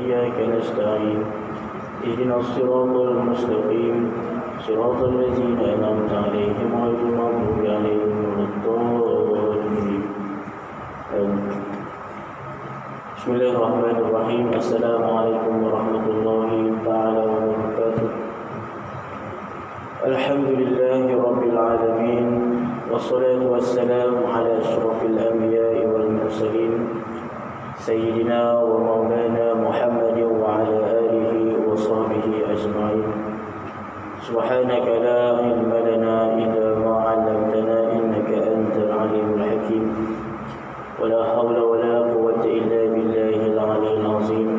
وإياك نستعين اهدنا الصراط المستقيم صراط الذين أنعمت عليهم غير المغضوب عليهم ولا الضالين. بسم الله الرحمن الرحيم. السلام عليكم ورحمة الله تعالى وبركاته. الحمد لله رب العالمين والصلاة والسلام على أشرف الأنبياء والمرسلين سيدنا ومولانا محمد وعلى آله وصحبه أجمعين. سبحانك لا علم لنا إلا ما علمتنا إنك أنت العليم الحكيم. ولا حول ولا قوة إلا بالله العلي العظيم.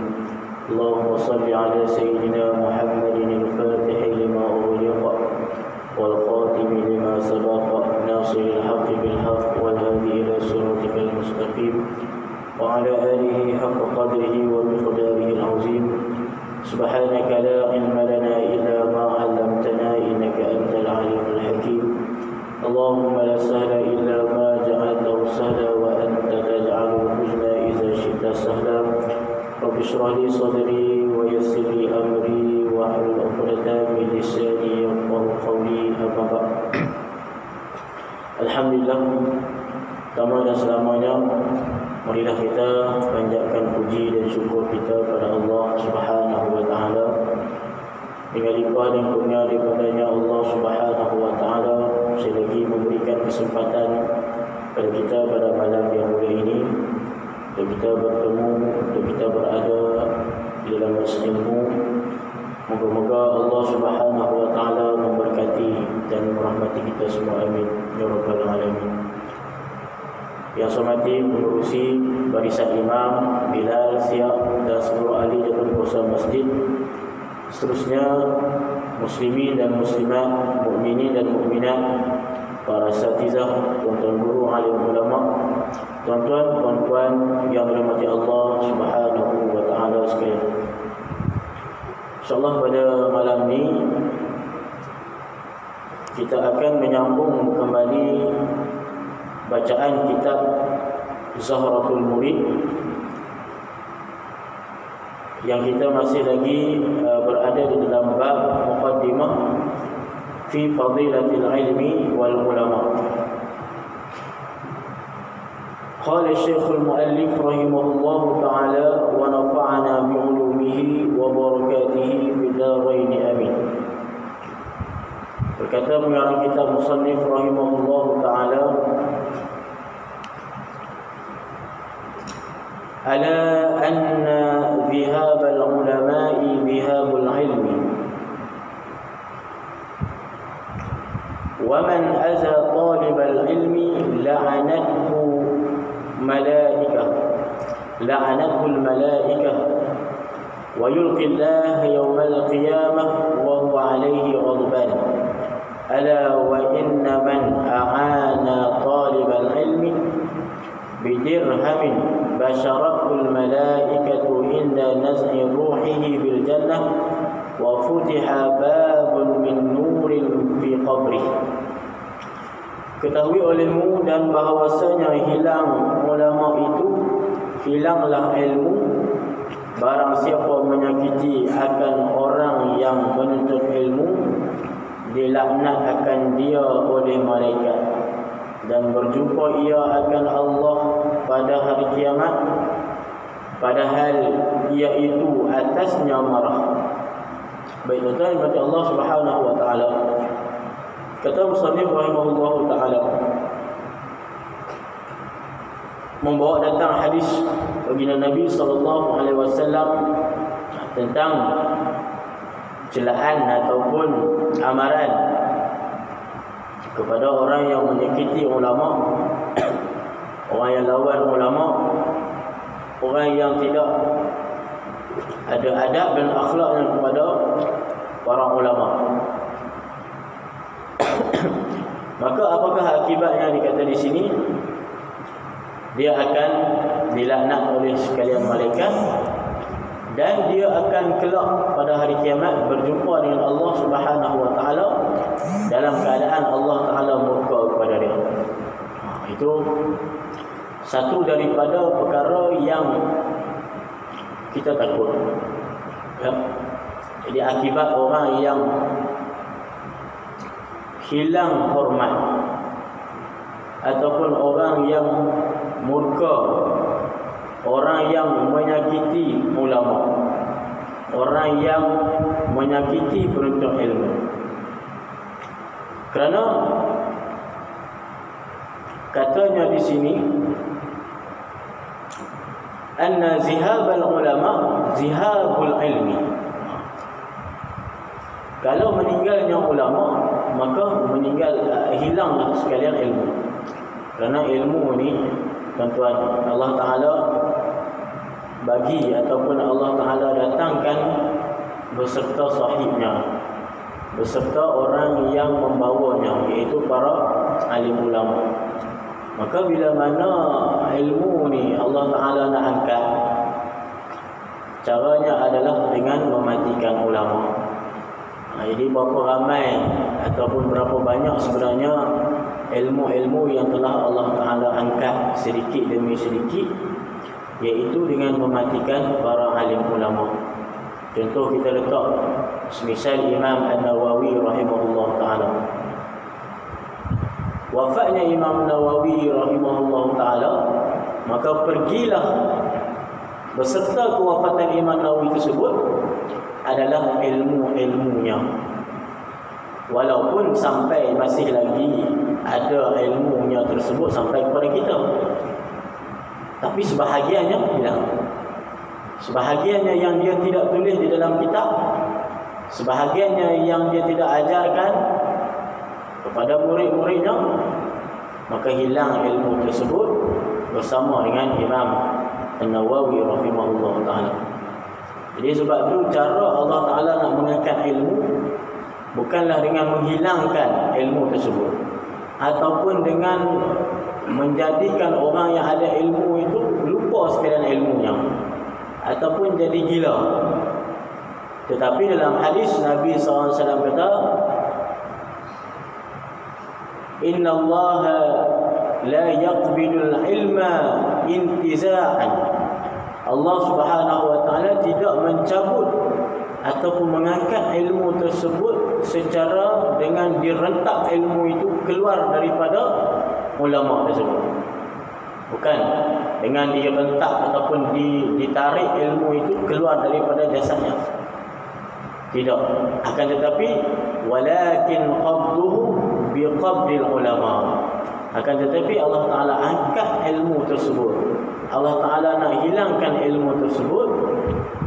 اللهم صل على سيدنا محمد الفاتح لما أغلق والخاتم لما سبق ناصر الحق بالحق والهادي إلى صراطك المستقيم وعلى آله حق قدره ومقداره العظيم. سبحانك لا علم لنا إلا ما علمتنا إنك أنت العليم الحكيم. اللهم لا سهل إلا ما جعلته سهلا وأنت تجعل الحزن إذا شئت سهلا. رب اشرح لي صدري ويسر لي أمري واحلل عقدة من لساني يفقهوا قولي. أما بعد. Alhamdulillah, pertama dan selamanya marilah kita panjatkan puji dan syukur kita kepada Allah Subhanahu wa taala. Dengan limpah dan kurnia daripadanya Allah Subhanahu wa taala sekali lagi memberikan kesempatan kepada kita pada malam yang mulia ini untuk kita bertemu, untuk kita berada di dalam majlis ilmu. Moga-moga Allah Subhanahu wa taala memberkati dan merahmati kita semua, amin ya rabbal alamin. Yang saya hormati pengurusi barisan imam, Bilal, Siap dan seluruh ahli jawatan masjid. Seterusnya muslimin dan muslimat, mukminin dan mukminat, para asatizah, tuan-tuan guru, alim ulama, tuan-tuan, puan-puan yang dirahmati Allah Subhanahu wa taala sekalian. InsyaAllah pada malam ni kita akan menyambung kembali bacaan kitab Zahratul Murid yang kita masih lagi berada di dalam bab muqaddimah fi fadilatil ilmi wal ulama. Qala Syekhul Muallif rahimahullahu ta'ala wa nafa'ana bi'ulumihi wa barakatihi fid dharain amin. Berkata pengarang kitab musannif rahimahullahu ta'ala, ala anna dhihab al-ulama'i dhihabul ilmi wa man aza talib al-ilmi la'anathu لعنته الملائكة ويلقي الله يوم القيامة وهو عليه غضبان. ألا وإن من أعان طالب العلم بدرهم بشرته الملائكة عند نزع روحه بالجنة وفتح باب من نور في قبره. Ketahui olehmu dan bahawasanya hilang ulama itu, hilanglah ilmu. Barang siapa menyakiti akan orang yang menuntut ilmu, dilaknat akan dia oleh malaikat dan berjumpa ia akan Allah pada hari kiamat, padahal ia itu atasnya marah. Baik, tuan-tuan bagi Allah Subhanahu wa taala. Kata musannif rahimahullahu ta'ala, membawa datang hadis baginda Nabi sallallahu alaihi wasallam tentang celaan ataupun amaran kepada orang yang menyakiti ulama, orang yang lawan ulama, orang yang tidak ada adab dan akhlaknya kepada para ulama. Maka apakah akibatnya dikata di sini? Dia akan dilaknat oleh sekalian malaikat dan dia akan kelak pada hari kiamat berjumpa dengan Allah Subhanahu wa taala dalam keadaan Allah taala murka kepada dia. Itu satu daripada perkara yang kita takut. Ya. Jadi akibat orang yang hilang hormat ataupun orang yang murka, orang yang menyakiti ulama, orang yang menyakiti penuntut ilmu. Kerana katanya di sini anna zihabal ulama zihabul ilmi. Kalau meninggalnya ulama, maka hilanglah sekalian ilmu. Kerana ilmu ni, tuan-tuan, Allah Ta'ala bagi ataupun Allah Ta'ala datangkan beserta sahibnya, beserta orang yang membawanya, iaitu para alim ulama. Maka bila mana ilmu ni Allah Ta'ala nak angkat, caranya adalah dengan mematikan ulama. Jadi berapa ramai ataupun berapa banyak sebenarnya ilmu-ilmu yang telah Allah Ta'ala angkat sedikit demi sedikit, iaitu dengan mematikan para alim ulama. Contoh kita letak semisal Imam An-Nawawi rahimahullah ta'ala. Wafatnya Imam Nawawi rahimahullah ta'ala, maka pergilah beserta kewafatan Imam Nawawi tersebut adalah ilmu-ilmunya. Walaupun sampai masih lagi ada ilmunya tersebut sampai kepada kita, tapi sebahagiannya hilang. Sebahagiannya yang dia tidak tulis di dalam kitab, sebahagiannya yang dia tidak ajarkan kepada murid-muridnya, maka hilang ilmu tersebut bersama dengan Imam An-Nawawi rahimahullah ta'ala. Jadi sebab tu cara Allah Ta'ala nak mengangkat ilmu bukanlah dengan menghilangkan ilmu tersebut, ataupun dengan menjadikan orang yang ada ilmu itu lupa sekalian ilmunya, ataupun jadi gila. Tetapi dalam hadis Nabi SAW kata, Inna Allah la yaqbidul ilma intiza'an. Allah Subhanahu wa ta'ala tidak mencabut ataupun mengangkat ilmu tersebut secara dengan direntak ilmu itu keluar daripada ulama tersebut. Bukan dengan direntak ataupun ditarik ilmu itu keluar daripada jasadnya. Tidak. Akan tetapi walakin qabduhu biqabdil ulama. Akan tetapi Allah Ta'ala angkat ilmu tersebut, Allah Ta'ala nak hilangkan ilmu tersebut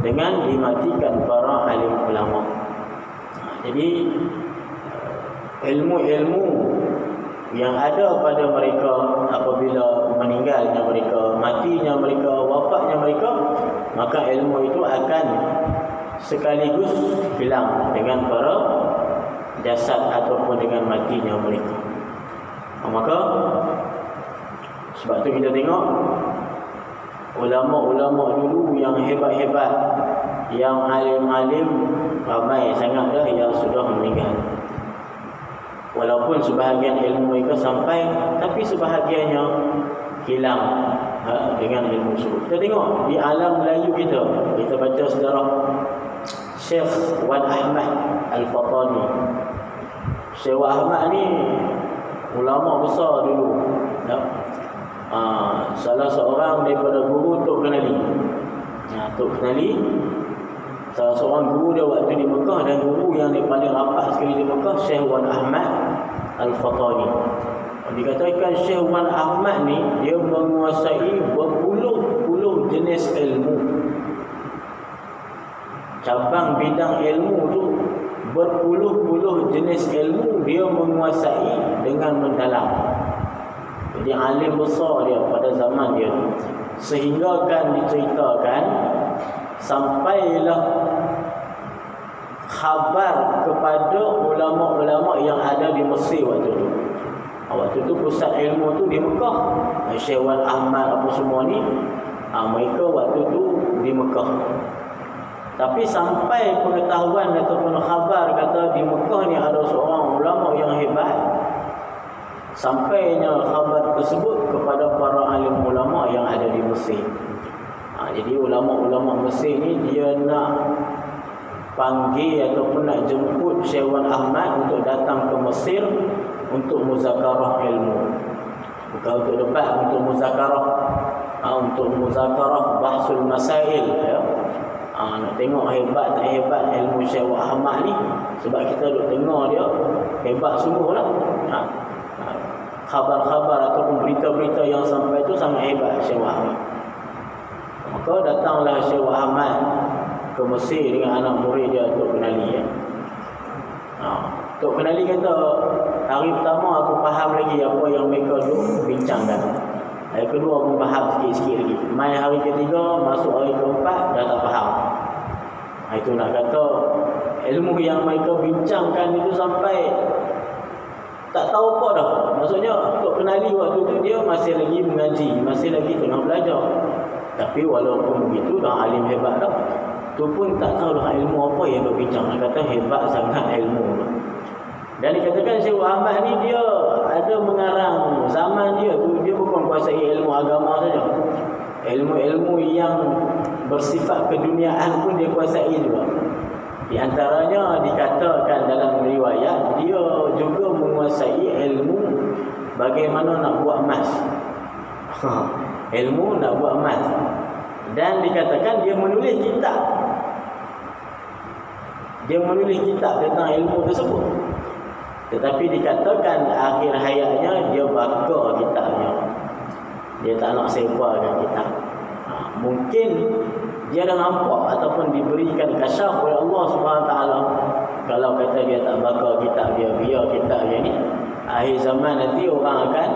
dengan dimatikan para alim ulama. Jadi ilmu-ilmu yang ada pada mereka apabila meninggalnya mereka, matinya mereka, wafatnya mereka, maka ilmu itu akan sekaligus hilang dengan para jasad ataupun dengan matinya mereka. Maka sebab tu kita tengok ulama-ulama dulu yang hebat-hebat, yang alim-alim, ramai sangat dah yang sudah meninggal. Walaupun sebahagian ilmu mereka sampai, tapi sebahagiannya hilang dengan ilmu tersebut. Kita tengok di alam Melayu kita baca sejarah Syekh Wan Ahmad Al-Fatani. Syekh Wan Ahmad ni ulama besar dulu. Salah seorang daripada guru Tok Kenali. Tok Kenali salah seorang guru dia waktu di Mekah, dan guru yang dia paling rapat sekali di Mekah, Syekh Wan Ahmad Al-Fatani. Dikatakan Syekh Wan Ahmad ni dia menguasai berpuluh-puluh jenis ilmu. Cabang bidang ilmu tu berpuluh-puluh jenis ilmu dia menguasai dengan mendalam. Jadi alim besar dia pada zaman dia, sehingga kan diceritakan sampailah khabar kepada ulama-ulama yang ada di Mesir waktu tu. Waktu tu pusat ilmu tu di Mekah. Syekh Wan Ahmad apa semua ni, mereka waktu tu di Mekah. Tapi sampai pengetahuan ataupun khabar kata di Mekah ni ada seorang ulama yang hebat, sampainya khabar tersebut kepada para alim ulama yang ada di Mesir. Jadi ulama-ulama Mesir ni dia nak panggil ataupun nak jemput Syekh Wan Ahmad untuk datang ke Mesir untuk muzakarah ilmu. Bukan untuk debat, untuk muzakarah. Untuk muzakarah bahsul masail, ya. Nak tengok hebat tak hebat ilmu Syekh Wan Ahmad ni. Sebab kita duk dengar dia hebat sungguh lah. Khabar-khabar ataupun berita-berita yang sampai tu sangat hebat Syekh Wan Ahmad. Maka datanglah Syekh Wan Ahmad ke Mesir dengan anak murid dia untuk kenali, ya. Tok Kenali kata, hari pertama aku faham lagi apa yang mereka duk bincangkan. Hari kedua pun faham sikit-sikit lagi. Mai hari ketiga, masuk hari keempat, dah tak faham. Itu nak kata ilmu yang mereka bincangkan itu sampai tak tahu apa dah. Maksudnya Tok Kenali waktu tu dia masih lagi mengaji, masih lagi tengah belajar. Tapi walaupun begitu dah alim hebat dah. Tu pun tak tahu dah ilmu apa yang dia bincang. Nak kata hebat sangat ilmu. Dan dikatakan Syekh Ahmad ni dia ada mengarang zaman dia tu, dia bukan kuasai ilmu agama saja. Ilmu-ilmu yang bersifat keduniaan pun dia kuasai juga. Di antaranya dikatakan dalam riwayat dia juga menguasai ilmu bagaimana nak buat emas. Ilmu nak buat emas. Dan dikatakan dia menulis kitab. Dia menulis kitab tentang ilmu tersebut. Tetapi dikatakan akhir hayatnya dia baka kitabnya. Dia tak nak sebarkan kitab. Mungkin dia dah nampak ataupun diberikan kasyaf oleh Allah SWT. Kalau kata dia tak baka kitab dia, biar kitab dia ni, akhir zaman nanti orang akan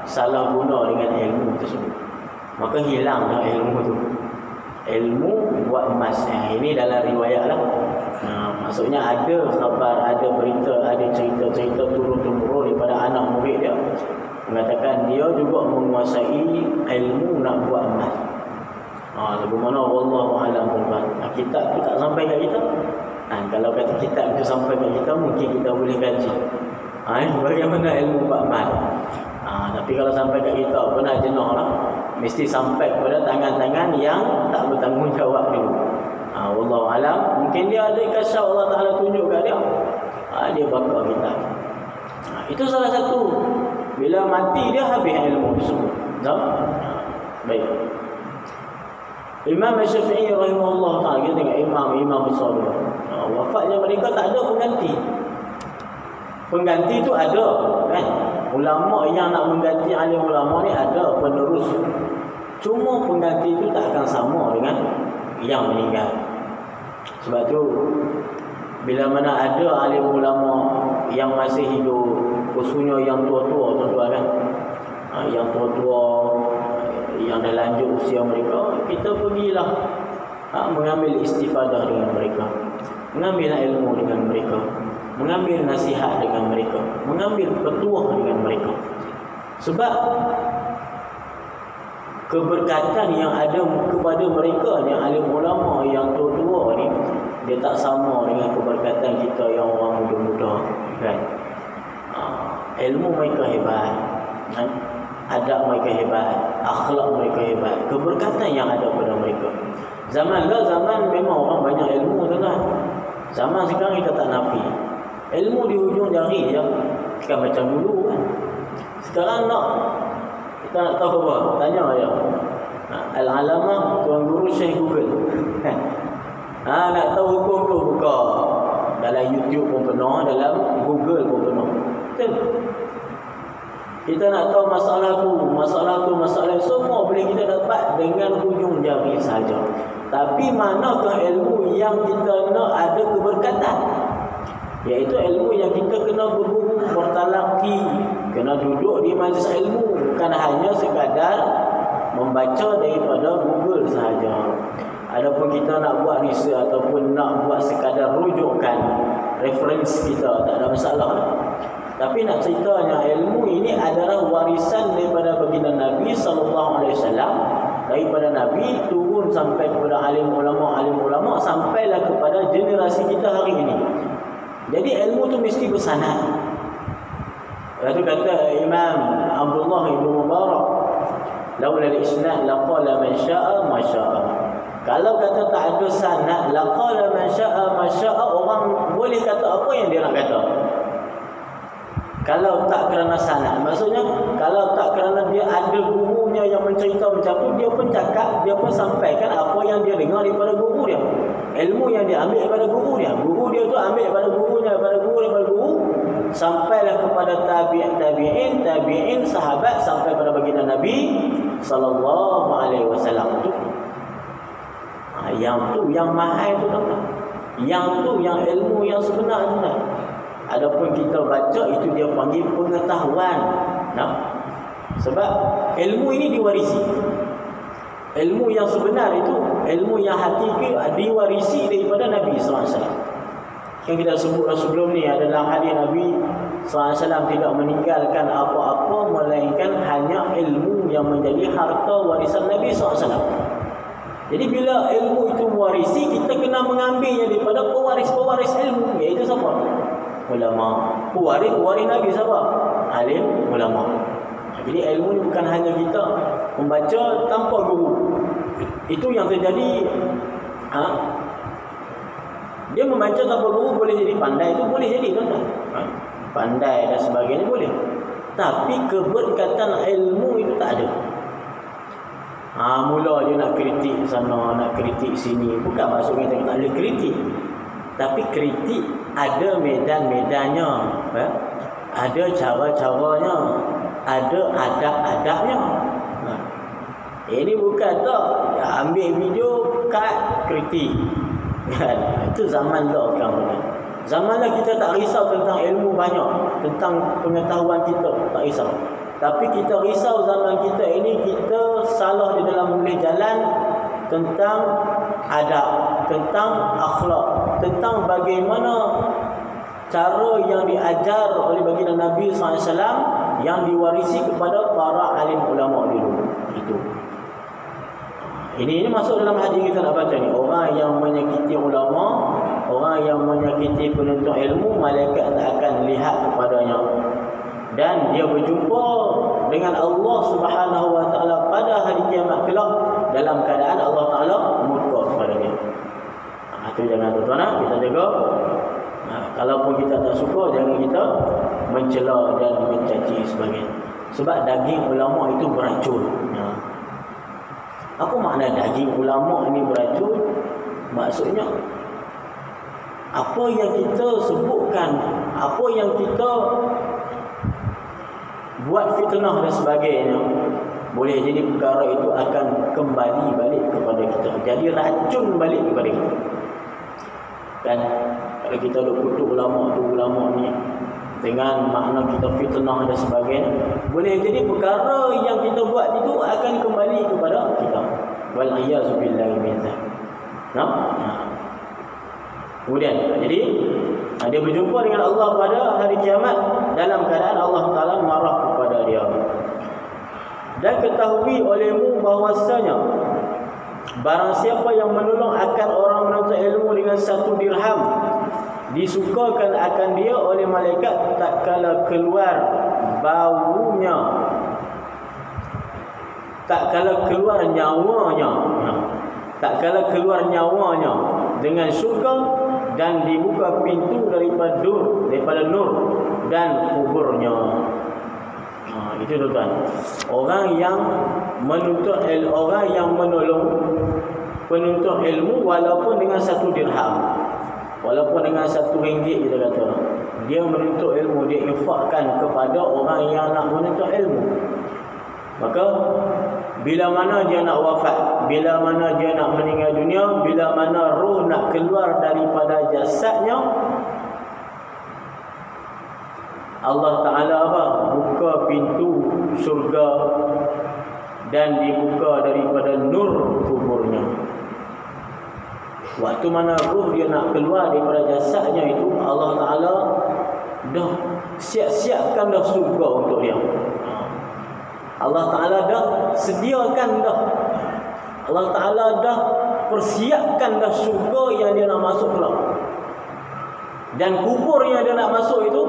salah guna dengan ilmu tersebut. Maka hilang dah ilmu tu. Ilmu buat emas. Ini dalam riwayat lah. Maksudnya ada khabar, ada berita, ada cerita-cerita turun-temurun daripada anak murid dia mengatakan dia juga menguasai ilmu nak buat emas. Bagaimana wallahu a'lam tuan. Kitab tu tak sampai kat kita. Kalau kata kitab tu sampai kat kita, mungkin kita boleh kaji. Bagaimana ilmu buat emas. Tapi kalau sampai kat kita pernah jenuh lah. Mesti sampai kepada tangan-tangan yang tak bertanggungjawab dulu. Wallahu alam, mungkin dia ada kasyaf Allah Taala tunjuk kat dia. Dia bakar kita. Itu salah satu. Bila mati dia habis ilmu tersebut. Baik. Imam Syafi'i rahimahullah taala, kita tengok imam besar dia. Wafatnya mereka tak ada pengganti. Pengganti tu ada, kan? Ulama yang nak mengganti alim ulama ni ada penerus. Cuma pengganti tu tak akan sama dengan yang meninggal. Sebab tu bila mana ada alim ulama yang masih hidup, khususnya yang tua-tua, tuan-tuan kan, yang tua-tua yang dah lanjut usia mereka, kita pergilah mengambil istifadah dengan mereka, mengambil ilmu dengan mereka, mengambil nasihat dengan mereka, mengambil petuah dengan mereka. Sebab keberkatan yang ada kepada mereka yang alim ulama yang tua-tua ni, dia tak sama dengan keberkatan kita yang orang muda-muda, kan? Ilmu mereka hebat, kan? Adab mereka hebat, akhlak mereka hebat, keberkatan yang ada pada mereka. Zaman memang orang banyak ilmu, tuan-tuan. Zaman sekarang kita tak nafi. Ilmu di hujung jari je, bukan macam dulu, kan? Sekarang kita nak tahu apa? Tanya aja. Al-alamah tuan guru Syekh Google. Nak tahu hukum tu buka. Dalam YouTube pun penuh, dalam Google pun penuh. Betul? Kita nak tahu masalah semua boleh kita dapat dengan hujung jari saja. Tapi manakah ilmu yang kita nak ada keberkatan? Iaitu ilmu yang kita kena berguru, bertalaqi, kena duduk di majlis ilmu, bukan hanya sekadar membaca daripada Google sahaja. Adapun kita nak buat research ataupun nak buat sekadar rujukan referensi kita, tak ada masalah. Tapi nak ceritanya ilmu ini adalah warisan daripada baginda Nabi sallallahu alaihi wasallam, daripada Nabi turun sampai kepada alim ulama sampailah kepada generasi kita hari ini. Jadi ilmu tu mesti bersanad. Lalu kata Imam Abdullah Ibn Mubarak, laula al-isnad laqala man syaa ma syaa. Kalau kata tak ada sanad, laqala man syaa ma syaa, orang boleh kata apa yang dia nak kata. Kalau tak kerana sanad, maksudnya kalau tak kerana dia ada gurunya yang mencerita macam tu, dia pun cakap, dia pun sampaikan apa yang dia dengar daripada guru dia. Ilmu yang dia ambil daripada guru dia. Guru dia tu ambil daripada gurunya, daripada guru, sampailah kepada tabi'in, sahabat, sampai pada baginda Nabi sallallahu alaihi wasallam tu. Yang tu yang mahal tu tak. Yang tu yang ilmu yang sebenar tu tak. Adapun kita baca itu dia panggil pengetahuan. Nah. Sebab ilmu ini diwarisi. Ilmu yang sebenar itu, ilmu yang hakiki diwarisi daripada Nabi SAW. Yang kita sebut sebelum ni adalah hadis Nabi SAW tidak meninggalkan apa-apa melainkan hanya ilmu yang menjadi harta warisan Nabi SAW. Jadi bila ilmu itu mewarisi, kita kena mengambilnya daripada pewaris-pewaris ilmu, iaitu siapa? Ulama. Pewaris Nabi siapa? Alim, ulama. Jadi ilmu ni bukan hanya kita membaca tanpa guru. Itu yang terjadi. Dia membaca tanpa guru boleh jadi pandai, itu boleh jadi kan? Pandai dan sebagainya boleh. Tapi keberkatan ilmu itu tak ada. Mula dia nak kritik sana, nak kritik sini. Bukan maksudnya kita tak boleh kritik. Tapi kritik ada medan-medannya, ada cara-caranya, ada adab-adabnya. Ini bukan tak ambil video kat kritik. Itu zaman dah sekarang. Zaman dah kita tak risau tentang ilmu banyak, tentang pengetahuan kita tak risau. Tapi kita risau zaman kita ini, kita salah di dalam memilih jalan tentang adab, tentang akhlak, tentang bagaimana cara yang diajar oleh baginda Nabi SAW yang diwarisi kepada para alim ulama dulu. Itu. Ini masuk dalam hadis kita nak baca ni. Orang yang menyakiti ulama, orang yang menyakiti penuntut ilmu, malaikat tak akan lihat kepadanya. Dan dia berjumpa dengan Allah Subhanahu wa taala pada hari kiamat kelak dalam keadaan Allah Taala murka kepada dia. Itu jangan tuan-tuan, kita jaga. Kalaupun kita tak suka, jangan kita mencela dan mencaci sebagainya. Sebab daging ulama itu beracun. Apa makna daging ulama ini beracun? Maksudnya apa yang kita sebutkan, apa yang kita buat fitnah dan sebagainya, boleh jadi perkara itu akan kembali balik kepada kita, jadi racun balik kepada kita. Dan kalau kita duk kutuk ulama ni dengan makna kita fitnah dan sebagainya, boleh jadi perkara yang kita buat itu akan kembali kepada kita. Wal iyazu billahi min dzalik. Kemudian jadi dia berjumpa dengan Allah pada hari kiamat dalam keadaan Allah Taala marah kepada dia. Dan ketahui olehmu bahwasanya barang siapa yang menolong akan orang menuntut ilmu dengan 1 dirham, disukakan akan dia oleh malaikat tak kala keluar baunya, tak kala keluar nyawanya, tak kala keluar nyawanya dengan syurga, dan dibuka pintu daripada nur dan kuburnya. Itu tuan-tuan. Orang yang menuntut orang yang menolong penuntut ilmu walaupun dengan 1 dirham, walaupun dengan 1 ringgit, kita kata dia menuntut ilmu, dia infakkan kepada orang yang nak menuntut ilmu. Maka bila mana dia nak wafat, bila mana dia nak meninggal dunia, bila mana roh nak keluar daripada jasadnya, Allah Ta'ala buka pintu surga dan dibuka daripada nur kuburnya. Waktu mana roh dia nak keluar daripada jasadnya itu, Allah Ta'ala dah siap-siapkan dah surga untuk dia. Allah Ta'ala dah sediakan dah. Allah Ta'ala dah persiapkan dah syurga yang dia nak masuk kelak. Dan kubur yang dia nak masuk itu,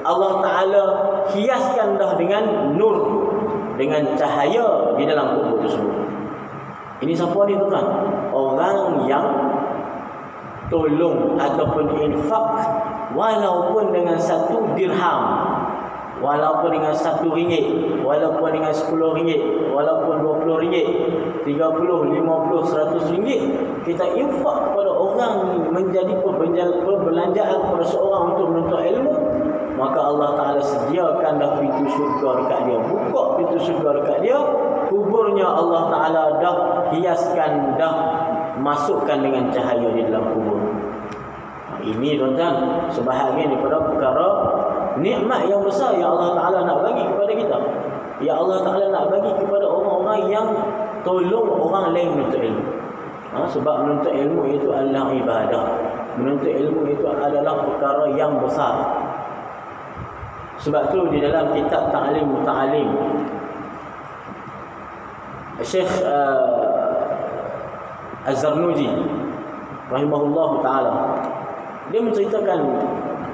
Allah Ta'ala hiaskan dah dengan nur. dengan cahaya di dalam kubur tersebut. Ini siapa ni tuan? Orang yang tolong ataupun infak walaupun dengan 1 dirham, walaupun dengan 1 ringgit, walaupun dengan 10 ringgit, walaupun 20 ringgit, 30, 50, 100 ringgit, kita infak kepada orang menjadi perbelanjaan kepada seorang untuk menuntut ilmu, maka Allah Ta'ala sediakan dah pintu syurga dekat dia, buka pintu syurga dekat dia, kuburnya Allah Ta'ala dah hiaskan, dah masukkan dengan cahaya di dalam kubur. Ini tuan-tuan, sebahagian daripada perkara nikmat yang besar yang Allah Ta'ala nak bagi kepada kita. Ya Allah Ta'ala nak bagi kepada orang-orang yang tolong orang lain menuntut ilmu. Sebab menuntut ilmu itu adalah ibadah. Menuntut ilmu itu adalah perkara yang besar. Sebab tu di dalam kitab Ta'lim Muta'alim, Syekh Az-Zarnuji rahimahullahu ta'ala, dia menceritakan,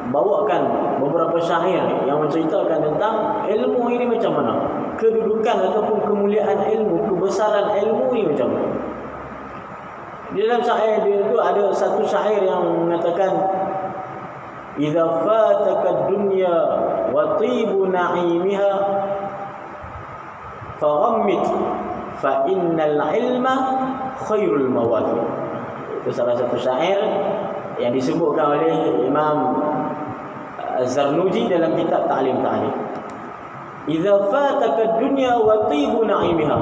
bawakan beberapa syair yang menceritakan tentang ilmu ini macam mana, kedudukan ataupun kemuliaan ilmu, kebesaran ilmu ini macam mana. Di dalam syair dia itu ada satu syair yang mengatakan, idza fataka dunya wa tibu na'imiha faghammit fa innal ilma khairul mawahib. Itu salah satu syair yang disebutkan oleh Imam Az-Zarnuji dalam kitab Ta'lim Ta'lim. Idza fataka dunya wa tibu na'imiha.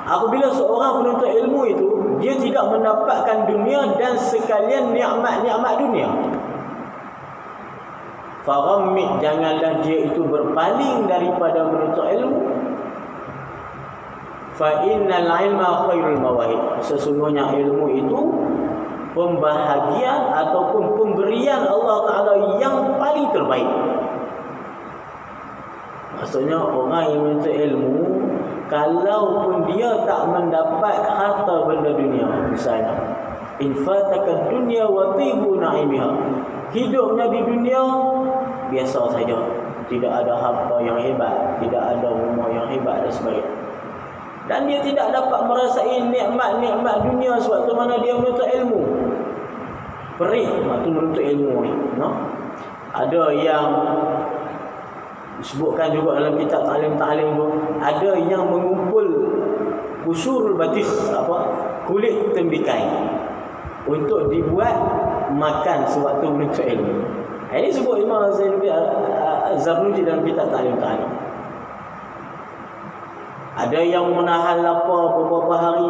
Apabila seorang penuntut ilmu itu dia tidak mendapatkan dunia dan sekalian nikmat-nikmat dunia, faghammit, janganlah dia itu berpaling daripada menuntut ilmu. Fa innal ilma khairul mawahib. Sesungguhnya ilmu itu pembahagian ataupun pemberian Allah Ta'ala yang paling terbaik. Maksudnya orang yang menuntut ilmu, kalaupun dia tak mendapat harta benda dunia, misalnya infataka dunya wa tibu na'imiha, hidupnya di dunia biasa saja, tidak ada harta yang hebat, tidak ada rumah yang hebat dan sebagainya, dan dia tidak dapat merasai nikmat-nikmat dunia sewaktu mana dia menuntut ilmu. Perik waktu menuntut ilmu ni, no? Ada yang disebutkan juga dalam kitab Ta'lim Ta'lim tu, ada yang mengumpul usul batik, kulit tembikai, untuk dibuat makan sewaktu menuntut ilmu. Ini sebut Imam Az-Zarnuji dalam kitab Ta'lim Ta'lim. Ada yang menahan lapar beberapa hari.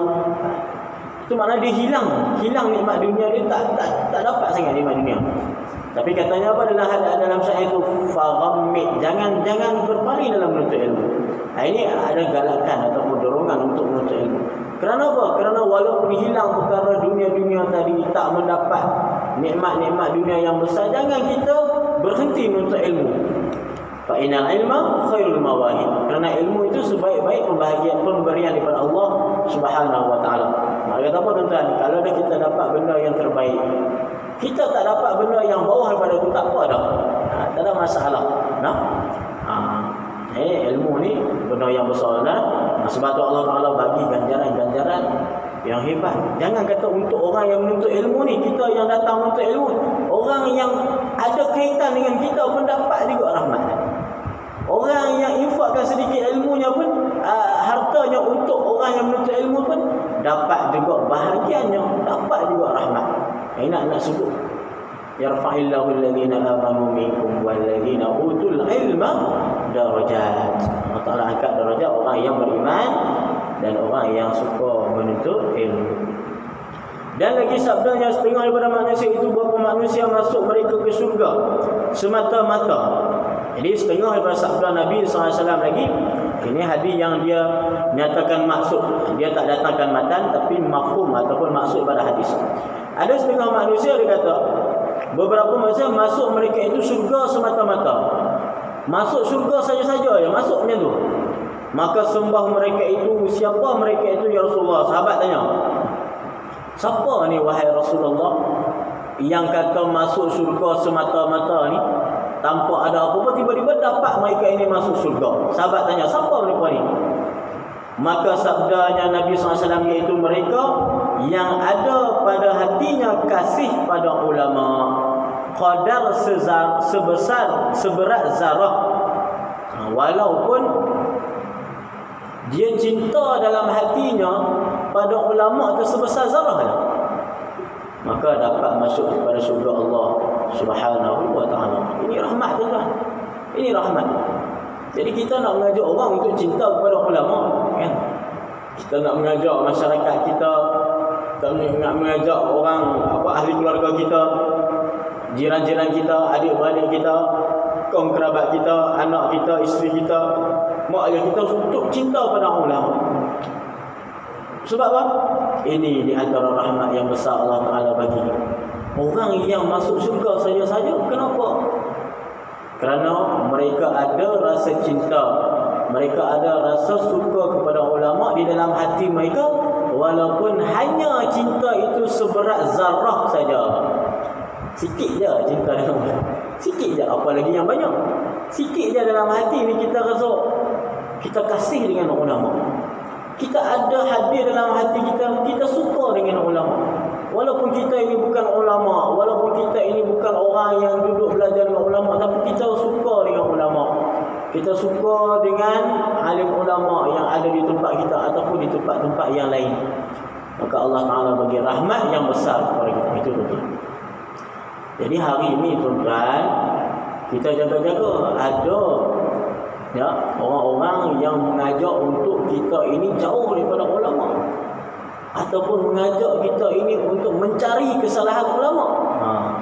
Itu maknanya dia hilang nikmat dunia, dia tak dapat sangat nikmat dunia. Tapi katanya apa dalam syair itu, faghammit, jangan berpaling dalam menuntut ilmu. Ini ada galakan ataupun dorongan untuk menuntut ilmu. Kerana apa? Kerana walaupun hilang perkara dunia-dunia tadi, tak mendapat nikmat-nikmat dunia yang besar, jangan kita berhenti menuntut ilmu. Fa innal ilma khairul mawahib. Kerana ilmu itu sebaik-baik pemberian daripada Allah Subhanahu wa taala. Maka kata apa tuan-tuan, kalau kita dapat benda yang terbaik, kita tak dapat benda yang bawah daripada itu, tak apa dah. Tak ada masalah. Ilmu ni benda yang besar dah. Sebab tu Allah Taala bagi ganjaran-ganjaran yang hebat. Jangan kata untuk orang yang menuntut ilmu ni, kita yang datang menuntut ilmu, orang yang ada kaitan dengan kita pun dapat juga rahmat. Orang yang infakkan sedikit ilmunya pun, hartanya untuk orang yang menuntut ilmu pun dapat juga bahagiannya, dapat juga rahmat. Ini nak sebut, yarfa'illahu alladhina amanu minkum walladhina utul ilma darajat. Allah Ta'ala angkat darajat orang yang beriman dan orang yang suka menuntut ilmu. Dan lagi sabdanya, setengah daripada manusia itu berapa manusia masuk mereka ke syurga semata-mata. Jadi setengah daripada sabda Nabi SAW lagi. Ini hadis yang dia nyatakan maksud, dia tak datangkan matan tapi mafhum ataupun maksud pada hadis. Ada setengah manusia, dia kata beberapa manusia masuk mereka itu syurga semata-mata. Masuk syurga saja-saja ya, masuk macam tu. Maka sembah mereka itu, siapa mereka itu ya Rasulullah? Sahabat tanya, siapa ni wahai Rasulullah yang kata masuk syurga semata-mata ni? tanpa ada apa-apa, tiba-tiba dapat mereka ini masuk syurga. Sahabat tanya, siapa mereka ni? Maka sabdanya Nabi SAW, iaitu mereka yang ada pada hatinya kasih pada ulama, qadar seberat zarah. Walaupun dia cinta dalam hatinya pada ulama itu sebesar zarah lah, maka dapat masuk kepada syurga Allah Subhanahu wa ta'ala. Ini rahmat tuan-tuan. Ini rahmat. Jadi kita nak mengajak orang untuk cinta kepada ulama, kan? Kita nak mengajak masyarakat kita, kita nak mengajak orang ahli keluarga kita, jiran-jiran kita, adik-beradik kita, kaum kerabat kita, anak kita, isteri kita, mak ayah kita untuk cinta pada ulama. Sebab apa? Ini di antara rahmat yang besar Allah Ta'ala bagi. Orang yang masuk syurga saja-saja. Kenapa? Kerana mereka ada rasa cinta, mereka ada rasa suka kepada ulama di dalam hati mereka, walaupun hanya cinta itu seberat zarah saja. Sikit je cinta dalam hati, sikit je, apalagi yang banyak. Sikit je dalam hati ni kita rasa kita kasih dengan ulama, kita ada hadir dalam hati kita, kita suka dengan ulama. Walaupun kita ini bukan ulama, walaupun kita ini bukan orang yang duduk belajar dengan ulama, tapi kita suka dengan ulama. Kita suka dengan alim ulama yang ada di tempat kita ataupun di tempat-tempat yang lain. Maka Allah Ta'ala bagi rahmat yang besar kepada kita. Itu betul. Jadi hari ini tuan-tuan, kita jaga-jaga ada ya orang-orang yang mengajak untuk kita ini jauh daripada ulama, ataupun mengajak kita ini untuk mencari kesalahan ulama.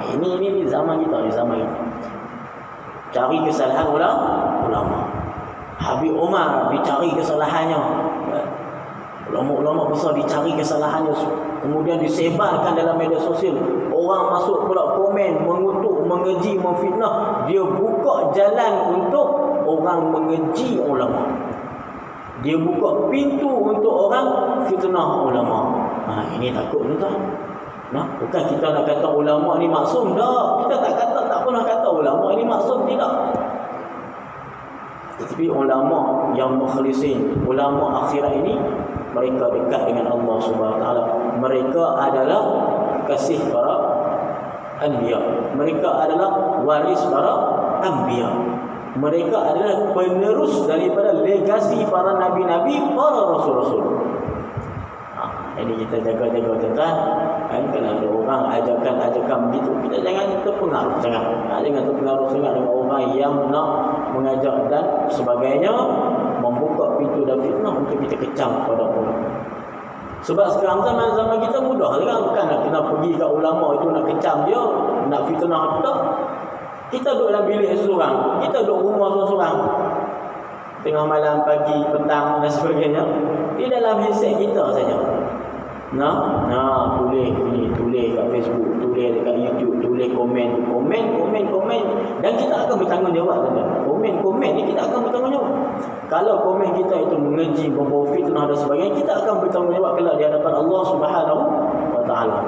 Ini di zaman kita, di zaman ini. Cari kesalahan ulama. Habib Umar dicari kesalahannya. Ulama-ulama besar dicari kesalahannya, kemudian disebarkan dalam media sosial. Orang masuk pula komen, mengutuk, mengeji, memfitnah. Dia buka jalan untuk orang mengeji ulama. Dia buka pintu untuk orang fitnah ulama. Ini takut tuan. Bukan kita nak kata ulama ni maksum, dah. Kita tak pernah kata ulama ni maksum, tidak. Tetapi ulama yang mukhlisin, ulama akhirat ini, mereka dekat dengan Allah Subhanahu Wa Taala. Mereka adalah kasih para anbiya. Mereka adalah waris para anbiya. Mereka adalah penerus daripada legasi para nabi-nabi, para rasul-rasul. Jadi kita jaga-jaga tuan-tuan. Kalau ada orang ajakan begitu, kita jangan terpengaruh sangat. Jangan terpengaruh sangat dengan orang yang nak mengajak dan sebagainya, membuka pintu dan fitnah untuk kita kecam kepada ulama. Sebab sekarang zaman kita mudah kan, bukan nak kena pergi ke ulama itu nak kecam dia, nak fitnah tak. Kita duduk dalam bilik seorang, kita duduk rumah seorang, tengah malam, pagi, petang dan sebagainya, di dalam handset kita saja. Tulis kat Facebook, tulis dekat YouTube, tulis komen, dan kita akan bertanggungjawab saja. Komen ni kita akan bertanggungjawab. Kalau komen kita itu mengeji, membawa fitnah dan sebagainya, kita akan bertanggungjawab kelak di hadapan Allah Subhanahu Wa Taala.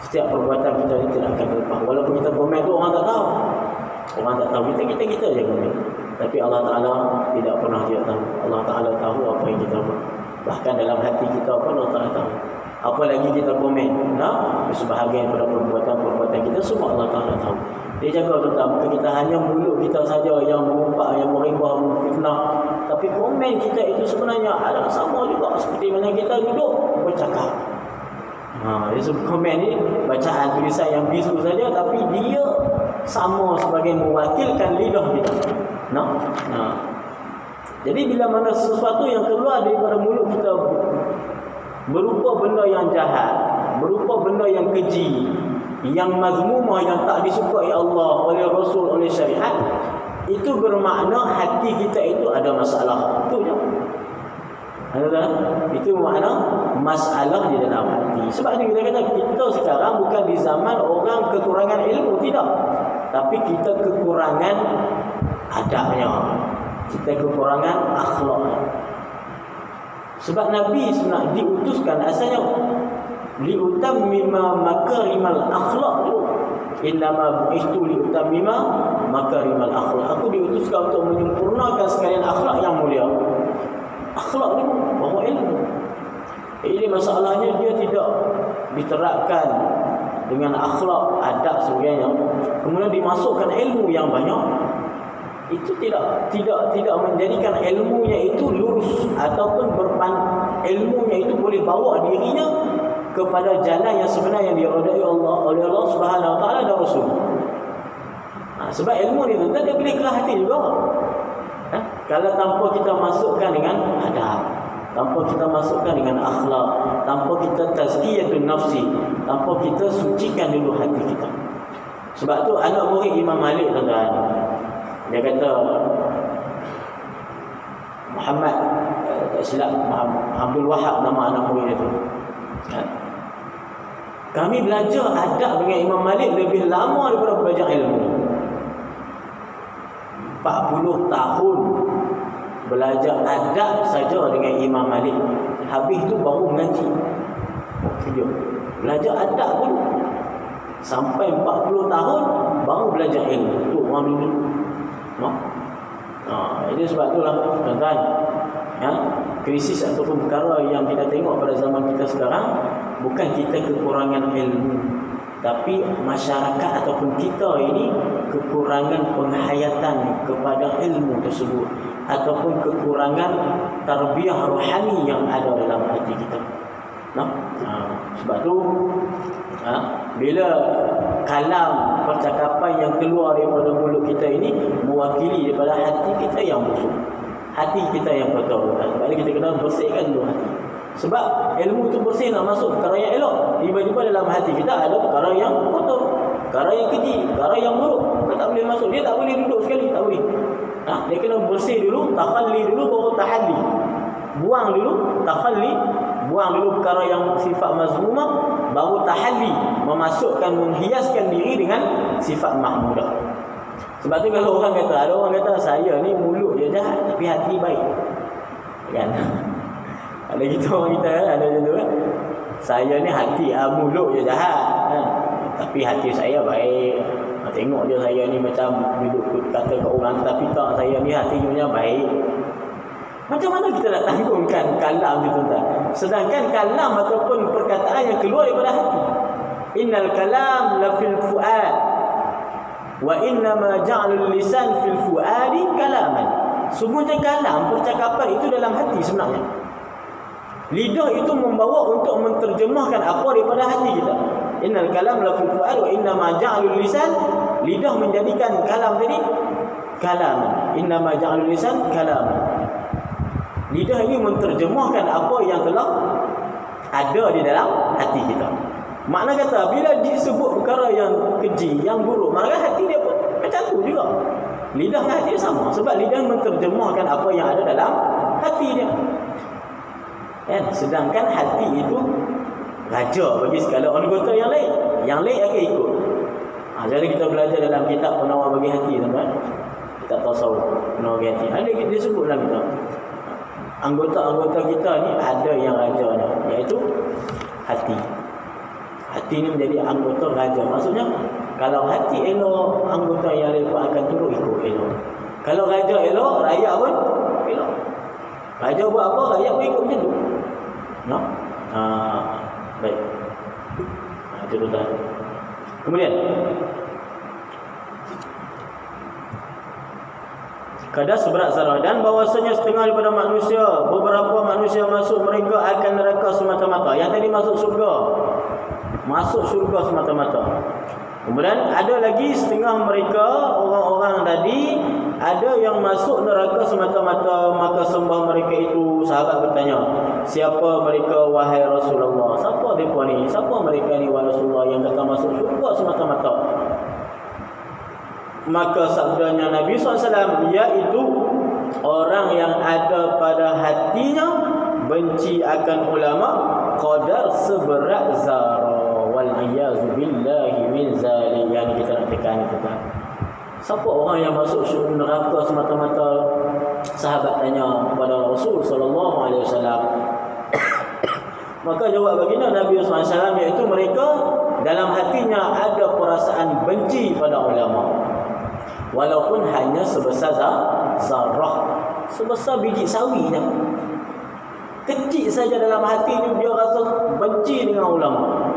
Setiap perbuatan kita ini tidak akan terlepas. Walaupun kita komen tu orang tak tahu. Orang tak tahu, kita je komen. Tapi Allah Ta'ala tidak pernah dia tahu. Allah Ta'ala tahu apa yang kita buat. Bahkan dalam hati kita pun Allah Ta'ala tahu. Apa lagi kita komen, sebahagian pada perbuatan kita, semua Allah Ta'ala tahu. Dia jaga tuan-tuan. Bukan kita hanya mulut kita saja yang mengumpat, yang merimbah, memfitnah. Tapi komen kita itu sebenarnya adalah sama juga seperti mana kita duduk bercakap. Komen ni bacaan tulisan yang bisu saja, tapi dia sama sebagai mewakilkan lidah kita. Jadi bila mana sesuatu yang keluar daripada mulut kita berupa benda yang jahat, berupa benda yang keji, yang mazmumah, yang tak disukai Allah, oleh Rasul, oleh syariat, itu bermakna hati kita itu ada masalah. Itu je. Itu makna masalah di dalam hati. Sebab itu kita kata kita sekarang bukan di zaman orang kekurangan ilmu, tidak. Tapi kita kekurangan adabnya, kita kekurangan akhlak. Sebab Nabi nak diutuskan asalnya liutammima makarimal akhlak tu. innama bu'istu liutammima makarimal akhlak. Aku diutuskan untuk menyempurnakan sekalian akhlak yang mulia. Akhlak ni bahawa ilmu. Ini masalahnya dia tidak diterapkan dengan akhlak, adab sebagainya. Kemudian dimasukkan ilmu yang banyak. Itu tidak menjadikan ilmunya itu lurus ataupun ilmunya itu boleh bawa dirinya kepada jalan yang sebenar yang diridai oleh Allah Subhanahu Wa Taala dan Rasul. Sebab ilmu ni tuan-tuan dia boleh ke hati juga. Kalau tanpa kita masukkan dengan adab, tanpa kita masukkan dengan akhlak, tanpa kita tazkiyatun nafsi, tanpa kita sucikan dulu hati kita. Sebab tu anak murid Imam Malik tuan-tuan, dia kata Muhammad, tak silap Abdul Wahab nama anak murid itu. Kami belajar adab dengan Imam Malik lebih lama daripada belajar ilmu. 40 tahun belajar adab saja dengan Imam Malik. Habis tu baru mengaji. Belajar adab pun sampai 40 tahun baru belajar ilmu. Tu orang dulu. Jadi sebab itulah tuan-tuan, krisis ataupun perkara yang kita tengok pada zaman kita sekarang bukan kita kekurangan ilmu, tapi masyarakat ataupun kita ini kekurangan penghayatan kepada ilmu tersebut ataupun kekurangan tarbiyah rohani yang ada dalam hati kita. Sebab tu bila kalam percakapan yang keluar daripada mulut kita ini mewakili daripada hati kita yang busuk, hati kita yang kotor. Sebab kita kena bersihkan dulu hati. Sebab ilmu tu bersih nak masuk perkara yang elok, tiba-tiba dalam hati kita ada perkara yang kotor, perkara yang keji, perkara yang buruk, kita tak boleh masuk. Dia tak boleh duduk sekali, tak boleh. Dia kena bersih dulu, takhalli dulu, baru tahalli. Buang dulu, takhalli, buang dulu perkara yang sifat mazmumah, baru tahalli, memasukkan, menghiaskan diri dengan sifat mahmudah. Sebab tu kalau orang kata, ada orang kata saya ni mulut je jahat tapi hati baik, kan? Ada gitu orang kita, ada macam tu kan? Saya ni hati, mulut je jahat, tapi hati saya baik. Tengok je saya ni macam duduk kata ke orang, tapi tak, saya ni hatinya baik. Macam mana kita nak tanggungkan kalam itu tuan? Sedangkan kalam ataupun perkataan yang keluar daripada hati. Innal kalam la fil fuad wa inna ma ja'alul lisan fil fuadi kalaman. Sungguhnya kalam, percakapan itu dalam hati sebenarnya. Lidah itu membawa untuk menterjemahkan apa daripada hati kita. Innal kalam la fil fuad wa inna ma ja'alul lisan, lidah menjadikan kalam tadi kalaman. Inna ma ja'alul lisan kalaman. Lidah ini menterjemahkan apa yang telah ada di dalam hati kita. Makna kata bila disebut perkara yang keji, yang buruk, maka hati dia pun macam tu juga. Lidah dan hati dia sama. Sebab lidah menterjemahkan apa yang ada dalam hati dia. Sedangkan hati itu raja bagi segala anggota yang lain. Yang lain akan ikut. Jadi kita belajar dalam kitab Penawar Bagi Hati, teman-teman. Kitab tasawuf Penawar Bagi Hati. Ada disebut dalam kitab. Anggota-anggota kita ni ada yang rajanya, iaitu hati. Hati ni menjadi anggota raja. Maksudnya kalau hati elok, anggota yang lain pun akan turut ikut elok. Kalau raja elok, rakyat pun elok. Raja buat apa, rakyat pun ikut macam tu. Baik. Itu tuan. Kemudian kadar seberat zarah, dan bahawasanya setengah daripada manusia, beberapa manusia masuk mereka akan neraka semata-mata. Yang tadi masuk surga, masuk surga semata-mata. Kemudian ada lagi setengah mereka, orang-orang tadi, ada yang masuk neraka semata-mata. Maka sembah mereka itu, sahabat bertanya, siapa mereka wahai Rasulullah? Siapa mereka ni? Siapa mereka ni wahai Rasulullah yang kata masuk surga semata-mata? Maka sabdanya Nabi SAW, iaitu orang yang ada pada hatinya benci akan ulama qadar seberat zarah. Wal-iyazu billahi min zalik. Yang kita nak tekan itu kan. Siapa orang yang masuk neraka semata-mata? Sahabat tanya kepada Rasul SAW. Maka jawab baginda Nabi SAW, iaitu mereka dalam hatinya ada perasaan benci pada ulama, walaupun hanya sebesar zarrah, sebesar biji sawi dah. Kecil saja dalam hati dia rasa benci dengan ulama.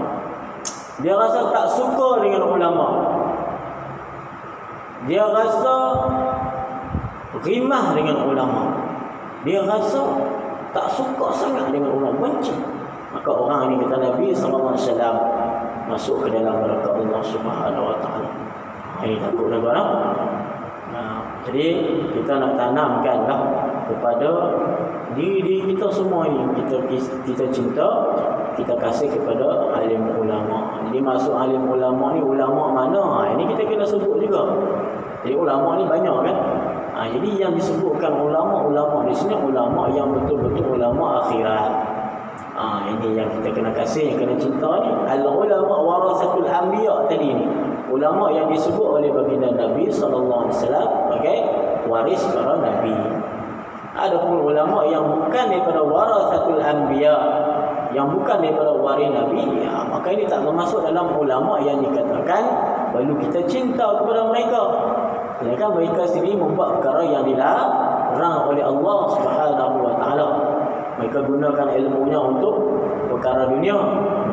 Dia rasa tak suka dengan ulama. Dia rasa rimah dengan ulama. Dia rasa tak suka sangat dengan ulama, benci. Maka orang ini kata Nabi SAW masuk ke dalam neraka Allah Subhanahu Wa Taala. Ini takut tuan-tuan. Jadi kita nak tanamkanlah kepada diri kita semua ini, kita cinta, kita kasih kepada alim ulama. Jadi masuk alim ulama ni, ulama mana? Ini kita kena sebut juga. Jadi ulama ni banyak kan. Jadi yang disebutkan ulama di sini ulama yang betul-betul ulama akhirat. Ini yang kita kena kasih, yang kena cinta ni. Al-ulama warasatul anbiya tadi ni. Ulama yang disebut oleh baginda Nabi SAW sebagai waris para Nabi. Adapun ulama yang bukan daripada warasatul anbiya, yang bukan daripada waris Nabi, maka ini tak termasuk dalam ulama yang dikatakan perlu kita cinta kepada mereka. Sedangkan mereka sendiri membuat perkara yang dilarang oleh Allah Subhanahu Wa Taala. Mereka gunakan ilmunya untuk perkara dunia,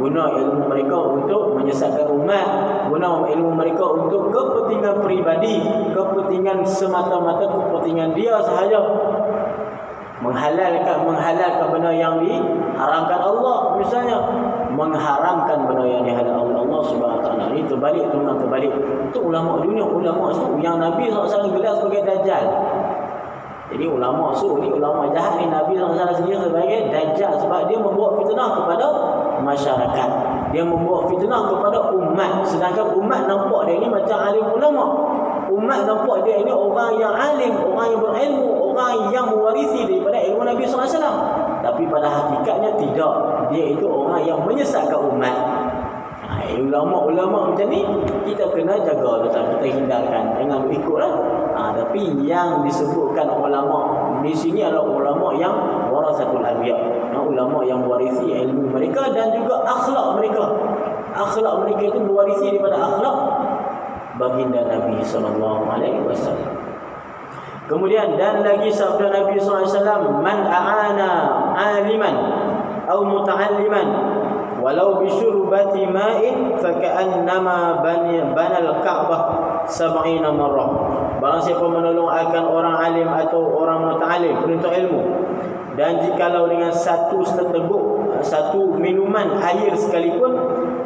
guna ilmu mereka untuk menyesatkan umat, guna ilmu mereka untuk kepentingan peribadi, kepentingan semata-mata kepentingan dia sahaja. Menghalalkan benda yang diharamkan Allah, misalnya mengharamkan benda yang dihalalkan oleh Allah Subhanahu Wa Taala. Ini terbalik. Itu ulama dunia, ulama su yang Nabi SAW gelar sebagai dajjal. Jadi ulama su ni, ulama jahat ni, Nabi SAW sendiri sebagai dajjal sebab dia membawa fitnah kepada masyarakat. Dia membawa fitnah kepada umat. Sedangkan umat nampak dia ni macam alim ulama. Umat nampak dia ini orang yang alim, orang yang berilmu, orang yang mewarisi daripada ilmu Nabi SAW. Tapi pada hakikatnya tidak. Dia itu orang yang menyesatkan umat. Ulama-ulama macam ni kita kena jaga, kita hindarkan, jangan ikutlah. Tapi yang disebutkan ulama di sini adalah ulama yang warasatul anbiya, ulama yang mewarisi ilmu mereka dan juga akhlak mereka. Akhlak mereka itu mewarisi daripada akhlak baginda Nabi SAW. Kemudian dan lagi sabda Nabi SAW, man a'ana aliman atau muta'alliman walau bisyurbati ma'in faka'annama banal Ka'bah 70 marrah. Barang siapa menolong akan orang alim atau orang muta'alim, penuntut ilmu, dan jikalau dengan satu seteguk, satu minuman air sekalipun,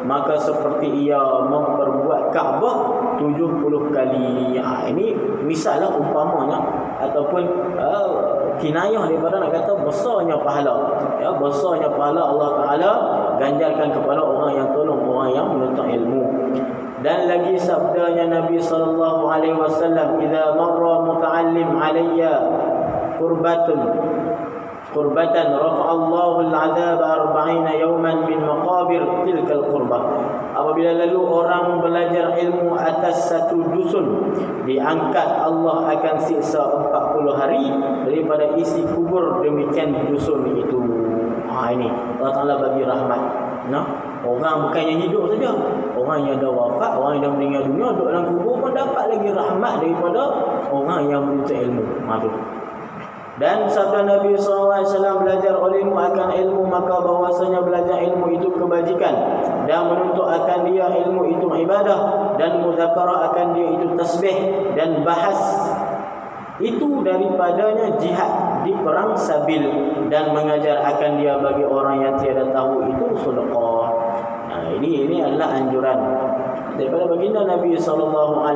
maka seperti ia memperbuat Kaabah 70 kali. Ini misalnya umpamanya ataupun kinayah daripada nak kata besarnya pahala. Besarnya pahala Allah Ta'ala ganjarkan kepada orang yang tolong, orang yang menuntut ilmu. Dan lagi sabdanya Nabi SAW, "Idza marra muta'allim 'alayya qurbatan rafa'allahu al-'adzab 40 yawman min maqabir tilkal qurbah." Apabila lalu orang belajar ilmu atas satu dusun, diangkat Allah akan siksa 40 hari daripada isi kubur demikian dusun itu. Ini Allah Ta'ala bagi rahmat. Orang bukan yang hidup saja, orang yang dah wafat, orang yang dah meninggal dunia, duduk dalam kubur pun dapat lagi rahmat daripada orang yang menuntut ilmu. Dan sabda Nabi SAW, belajar ilmu akan ilmu, maka bahwasanya belajar ilmu itu kebajikan, dan menuntut akan dia ilmu itu ibadah, dan muzakarah akan dia itu tasbih, dan bahas itu daripadanya jihad di perang sabil, dan mengajar akan dia bagi orang yang tiada tahu itu sedekah. Ini adalah anjuran daripada baginda Nabi SAW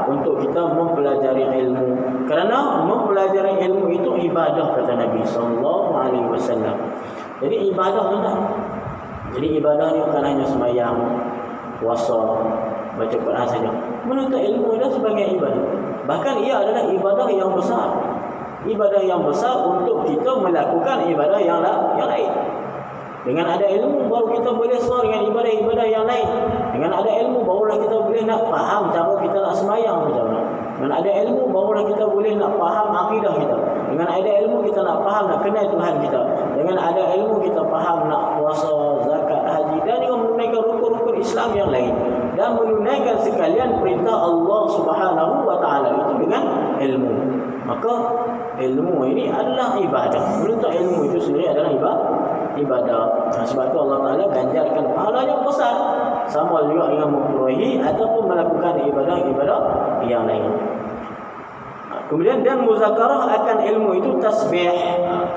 untuk kita mempelajari ilmu. Kerana mempelajari ilmu itu ibadah, kata Nabi SAW. Jadi ibadah tak? Jadi ibadah ni bukan hanya sembahyang, puasa, baca Quran saja. Menuntut ilmu adalah sebagai ibadah. Bahkan ia adalah ibadah yang besar. Ibadah yang besar untuk kita melakukan ibadah yang lain. Dengan ada ilmu baru kita boleh sesuai dengan ibadah-ibadah yang lain. Dengan ada ilmu barulah kita boleh nak faham cara kita nak sembahyang macam mana. Dengan ada ilmu barulah kita boleh nak faham akidah kita. Dengan ada ilmu kita nak faham, nak kenal Tuhan kita. Dengan ada ilmu kita faham nak puasa, zakat, haji dan juga menunaikan rukun-rukun dan menunaikan sekalian perintah Allah Subhanahu wa taala itu dengan ilmu. Maka ilmu ini adalah ibadah. Menuntut ilmu itu sendiri adalah ibadah. Sebab itu Allah Taala ganjarkan pahala yang besar, sama juga dengan memperolehi ataupun melakukan ibadah-ibadah yang lain. Kemudian dan muzakarah akan ilmu itu tasbih.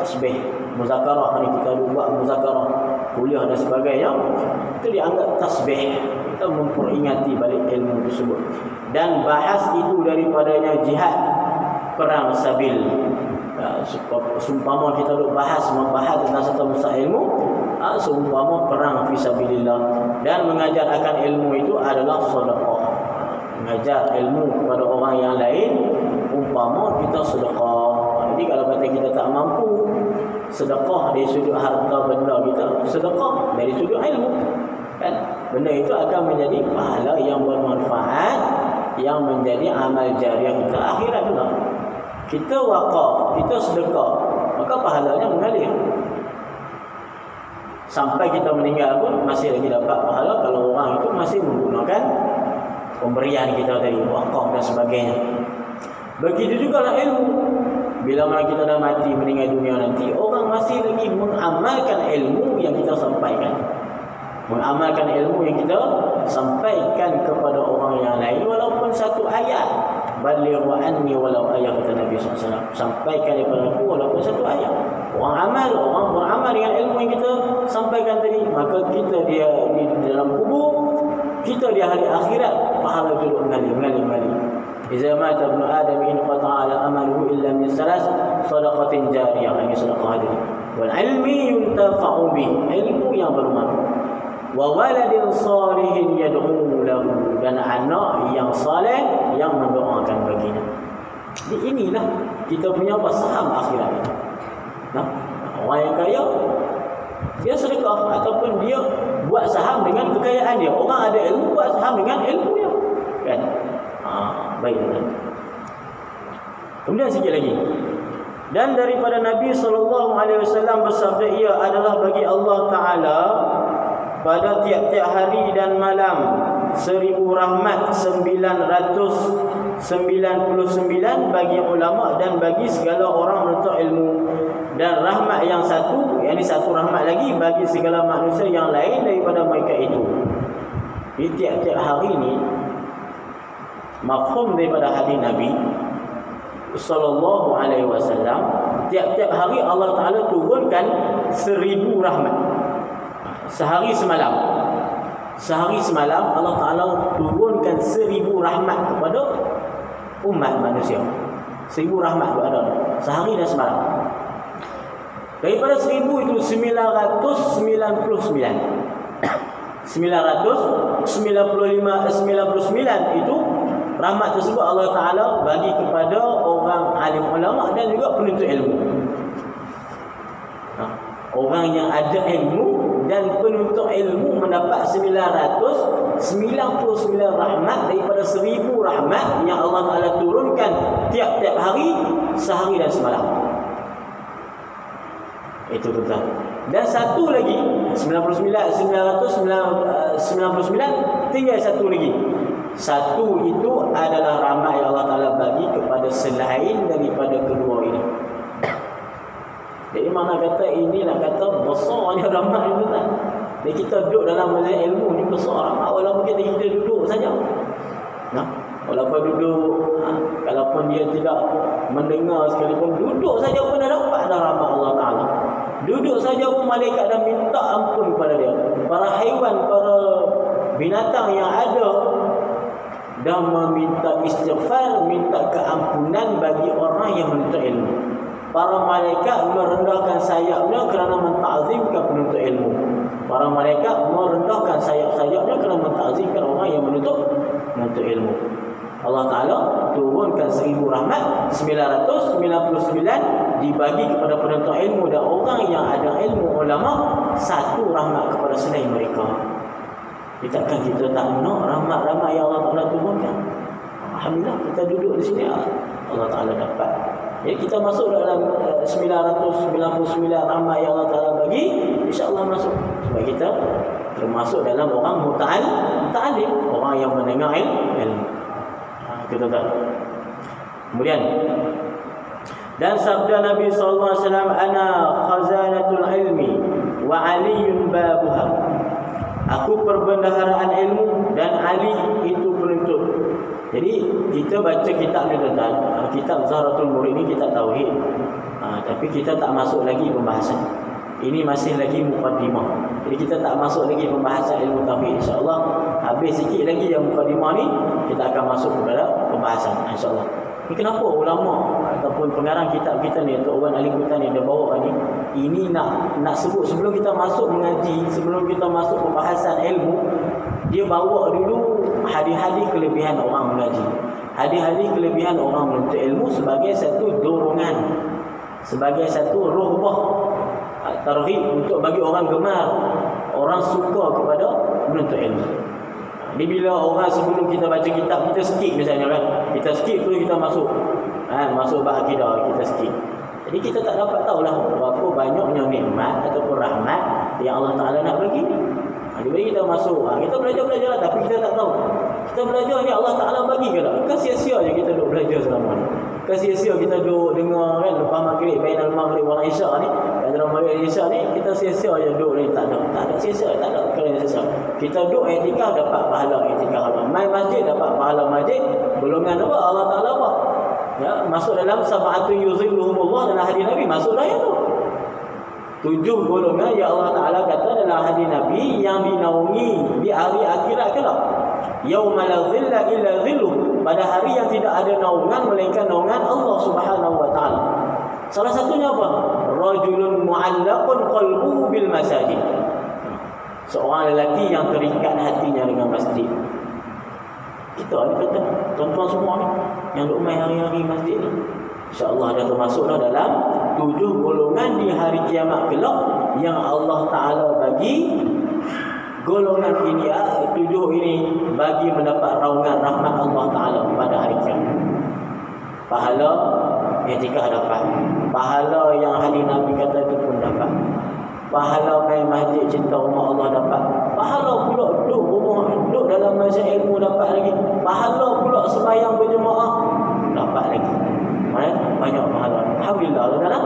Tasbih, muzakarah, hari kita buat muzakarah, kuliah dan sebagainya, itu dianggap tasbih. Kita memperingati balik ilmu tersebut. Dan bahas itu daripadanya jihad, perang sabil. Seumpama kita duk membahas tentang satu masalah ilmu, seumpama perang fisabilillah. Dan mengajar akan ilmu itu adalah sedekah. Mengajar ilmu kepada orang yang lain umpama kita sedekah. Jadi kalau kata kita tak mampu sedekah dari sudut harta benda kita, sedekah dari sudut ilmu, kan? Benda itu akan menjadi pahala yang bermanfaat, yang menjadi amal jariah kita akhirat juga. Kita wakaf, kita sedekah, maka pahalanya mengalir. Sampai kita meninggal pun masih lagi dapat pahala kalau orang itu masih menggunakan pemberian kita dari wakaf dan sebagainya. Begitu juga lah ilmu. Bila mana kita dah mati, meninggal dunia nanti, orang masih lagi mengamalkan ilmu yang kita sampaikan. Mengamalkan ilmu yang kita sampaikan kepada orang yang lain, walaupun satu ayat. Balighu anni walau ayat, kata Nabi SAW. Sampaikan daripada aku walaupun satu ayat. Orang beramal dengan ilmu yang kita sampaikan tadi, maka kita dia di dalam kubur, kita di hari akhirat, pahala itu mengalir. Iza mata ibnu Adam in qata'a ala amaluhu illa min salas sadaqatin jariyah, ini sedekah hadis. Wal ilmi yuntafa'u bih, ilmu yang bermanfaat. Wa waladin salihin yad'u lahu, dan anak yang saleh yang mendoakan baginya. Jadi inilah kita punya saham akhirat. Nah, orang yang kaya dia sedekah ataupun dia buat saham dengan kekayaan dia. Orang ada ilmu buat saham dengan ilmunya, kan? Baiklah. Kemudian sikit lagi. Dan daripada Nabi SAW bersabda, ia adalah bagi Allah Ta'ala pada tiap-tiap hari dan malam 1000 rahmat 999 bagi ulama dan bagi segala orang menuntut ilmu, dan rahmat yang satu, yakni satu rahmat lagi bagi segala manusia yang lain daripada mereka itu. Di tiap-tiap hari ini, mafhum daripada hadis Nabi sallallahu alaihi wasallam, tiap-tiap hari Allah Taala turunkan 1000 rahmat. Sehari semalam Allah Taala turunkan 1000 rahmat kepada umat manusia. 1000 rahmat itu ada sehari dan semalam. Daripada 1000 itu 999 itu rahmat tersebut Allah Ta'ala bagi kepada orang alim ulama dan juga penuntut ilmu. Orang yang ada ilmu dan penuntut ilmu mendapat 999 rahmat daripada 1000 rahmat yang Allah Ta'ala turunkan tiap-tiap hari, sehari dan semalam. Itu betul. Dan satu lagi 999 tinggal satu lagi. Satu itu adalah rahmat yang Allah Ta'ala bagi kepada selain daripada kedua ini. Jadi mana kata inilah kata besarnya rahmat itu kan. Jadi kita duduk dalam majlis ilmu ni besar rahmat, walaupun kita duduk saja. Nah, walaupun duduk, kalaupun dia tidak mendengar sekalipun, duduk saja pun dah dapat dah rahmat Allah Ta'ala. Duduk saja pun malaikat dah minta ampun kepada dia. Para haiwan, para binatang yang ada dan meminta istighfar, minta keampunan bagi orang yang menuntut ilmu. Para malaikat merendahkan sayapnya kerana mentakzimkan penuntut ilmu. Para malaikat merendahkan sayap-sayapnya kerana mentakzimkan orang yang menuntut ilmu. Allah Ta'ala turunkan 1000 rahmat, 999 dibagi kepada penuntut ilmu dan orang yang ada ilmu ulama, satu rahmat kepada selain mereka. Takkan kita tak nak rahmat-rahmat yang Allah Ta'ala turunkan? Alhamdulillah kita duduk di sini, Allah Ta'ala dapat. Jadi kita masuk dalam 999 rahmat yang Allah Ta'ala bagi, insya-Allah masuk. Sebab kita termasuk dalam orang muta'allim, orang yang mendengar ilmu. Kita tahu. Kemudian, dan sabda Nabi sallallahu alaihi wasallam, ana khazanatul ilmi wa aliyun babuha. Aku perbendaharaan ilmu dan Ali itu penuntut. Jadi kita baca kitab ni tuan-tuan, kitab Zahratul Murid ni kita tauhid. Tapi kita tak masuk lagi pembahasan. Ini masih lagi muqaddimah. Jadi kita tak masuk lagi pembahasan ilmu tauhid. Insya-Allah habis sikit lagi yang muqaddimah ni, kita akan masuk kepada pembahasan insya-Allah. Ini kenapa ulama ataupun pengarang kitab kita ni, Tok Wan Ali Kutan ni, dia bawa ni, ini nak sebut sebelum kita masuk mengaji, sebelum kita masuk pembahasan ilmu, dia bawa dulu hadis-hadis kelebihan orang mengaji, hadis-hadis kelebihan orang menuntut ilmu sebagai satu dorongan, sebagai satu ruhbah, targhib untuk bagi orang gemar, orang suka kepada menuntut ilmu. Ni bila orang sebelum kita baca kitab, kita skip misalnya kan, kita skip tu kita masuk masuk bab akidah, kita skip. Jadi kita tak dapat tahulah berapa banyaknya nikmat ataupun rahmat yang Allah Ta'ala nak bagi ni. Jadi kita masuk, kita belajar lah, tapi kita tak tahu kita belajar ni Allah Ta'ala bagi ke tak? Kan sia-sia je kita duduk belajar selama ni. Kan sia-sia kita duduk dengar kan, lepas maghrib, bainal maghrib wal isya ni, antara maghrib dan isya ni, kita sia-sia je duduk ni. Tak ada sia-sia, tak ada perkara sia-sia. Kita duduk iktikaf dapat pahala iktikaf, main masjid dapat pahala masjid. Golongan apa? Allah Ta'ala apa? Ya, masuk dalam sab'atun yuzilluhumullah dalam hadis Nabi, masuk dah yang tu. 7 golongan yang Allah Ta'ala kata dalam hadis Nabi yang dinaungi di hari akhirat kelak. Yauma la dhilla illa dhilluh, pada hari yang tidak ada naungan melainkan naungan Allah Subhanahu wa taala. Salah satunya apa? Rajulun mu'allaqun qalbuhu bil masajid. Seorang lelaki yang terikat hatinya dengan masjid. Kita ni kata tuan-tuan semua ni yang duk main hari-hari masjid ni, insya-Allah dah termasuklah dalam 7 golongan di hari kiamat kelak yang Allah Ta'ala bagi golongan ini, 7 ini bagi mendapat raungan rahmat Allah Ta'ala pada hari kiamat. Pahala iktikaf dapat, pahala yang hari Nabi kata itu pun dapat, pahala main masjid cinta rumah Allah dapat, pahala pula duduk rumah, duduk dalam majlis ilmu dapat lagi, pahala pula sembahyang berjemaah dapat lagi. Banyak pahala. Alhamdulillah tuan-tuan.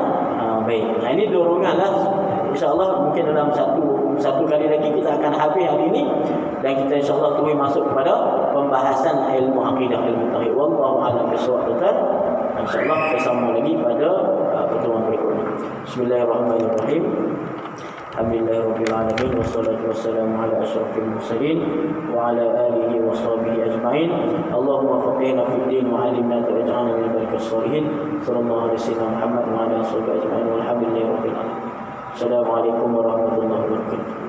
Baik. Ini doronganlah. InsyaAllah mungkin dalam satu kali lagi kita akan habis hari ini, dan kita insyaAllah terus masuk kepada pembahasan ilmu akidah, ilmu tauhid. Wallahu a'lam bishawab tuan-tuan. InsyaAllah kita sambung lagi pada pertemuan berikutnya. Bismillahirrahmanirrahim. Alhamdulillahirabbil alamin, wassalatu wassalamu ala asyrafil mursalin wa ala alihi wa sahbihi ajma'in. Allahumma faqihna fid din wa 'allimna waj'alna min ibadikas shalihin. Sallallahu alaihi wasallam Muhammad wa ala alihi ajma'in. Walhamdulillahirabbil alamin. Assalamualaikum warahmatullahi wabarakatuh.